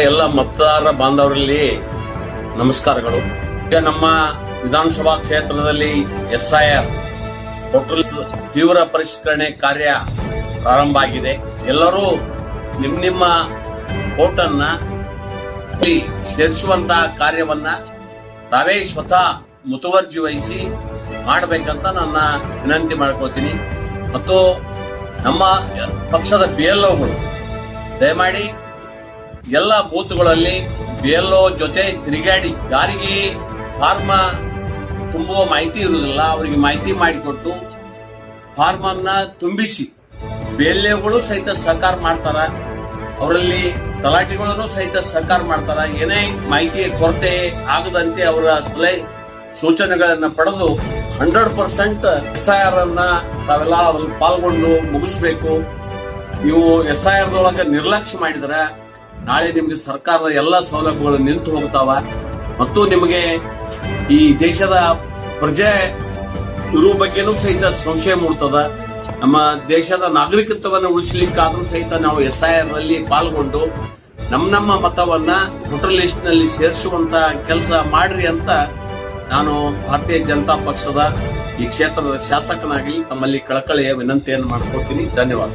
ಎಲ್ಲ ಮತದಾರ ಬಾಂಧವರಲ್ಲಿ ನಮಸ್ಕಾರಗಳು. ಈಗ ನಮ್ಮ ವಿಧಾನಸಭಾ ಕ್ಷೇತ್ರದಲ್ಲಿ SIR ತೀವ್ರ ಪರಿಷ್ಕರಣೆ ಕಾರ್ಯ ಪ್ರಾರಂಭ ಆಗಿದೆ. ಎಲ್ಲರೂ ನಿಮ್ಮ ವೋಟನ್ನ ಸೇರಿಸುವಂತಹ ಕಾರ್ಯವನ್ನ ತಾವೇ ಸ್ವತಃ ಮುತುವರ್ಜಿ ವಹಿಸಿ ಮಾಡಬೇಕಂತ ನನ್ನ ವಿನಂತಿ ಮಾಡ್ಕೊಳ್ತೀನಿ. ಮತ್ತು ನಮ್ಮ ಪಕ್ಷದ BLOಗಳು ದಯಮಾಡಿ ಎಲ್ಲ ಬೂತ್ಗಳಲ್ಲಿ BLO ಜೊತೆ ತಿರುಗಾಡಿ, ಯಾರಿಗೆ ಫಾರ್ಮ್ ತುಂಬುವ ಮಾಹಿತಿ ಇರುವುದಿಲ್ಲ ಅವರಿಗೆ ಮಾಹಿತಿ ಮಾಡಿಕೊಟ್ಟು ಫಾರ್ಮ್ ಅನ್ನ ತುಂಬಿಸಿ BLOಗಳು ಸಹಿತ ಸಹಕಾರ ಮಾಡ್ತಾರ, ಅವರಲ್ಲಿ ತಲಾಟಿಗಳನ್ನು ಸಹಿತ ಸಹಕಾರ ಮಾಡ್ತಾರ. ಏನೇ ಮಾಹಿತಿ ಕೊರತೆ ಆಗದಂತೆ ಅವರ ಸಲಹೆ ಸೂಚನೆಗಳನ್ನ ಪಡೆದು 100% SIR ಅನ್ನ ತಾವೆಲ್ಲ ಅದ್ರಲ್ಲಿ ಪಾಲ್ಗೊಂಡು ಮುಗಿಸ್ಬೇಕು. ನೀವು SIR ದೊಳಗೆ ನಿರ್ಲಕ್ಷ್ಯ ಮಾಡಿದ್ರೆ ನಾಳೆ ನಿಮಗೆ ಸರ್ಕಾರದ ಎಲ್ಲ ಸೌಲಭ್ಯಗಳು ನಿಂತು ಹೋಗ್ತಾವ ಮತ್ತು ನಿಮಗೆ ಈ ದೇಶದ ಪ್ರಜೆ ಇರುವ ಬಗ್ಗೆನೂ ಸಹಿತ ಸಂಶಯ ಮೂಡ್ತದ. ನಮ್ಮ ದೇಶದ ನಾಗರಿಕತ್ವವನ್ನು ಉಳಿಸಲಿಕ್ಕಾದ್ರೂ ಸಹಿತ ನಾವು SIR ನಲ್ಲಿ ಪಾಲ್ಗೊಂಡು ನಮ್ಮ ಮತವನ್ನ ವೋಟರ್ ಲಿಸ್ಟ್ ನಲ್ಲಿ ಸೇರಿಸುವಂತ ಕೆಲಸ ಮಾಡ್ರಿ ಅಂತ ನಾನು ಭಾರತೀಯ ಜನತಾ ಪಕ್ಷದ ಈ ಕ್ಷೇತ್ರದ ಶಾಸಕನಾಗಿ ತಮ್ಮಲ್ಲಿ ಕಳಕಳಿಯ ವಿನಂತಿಯನ್ನು ಮಾಡ್ಕೊಳ್ತೀನಿ. ಧನ್ಯವಾದ.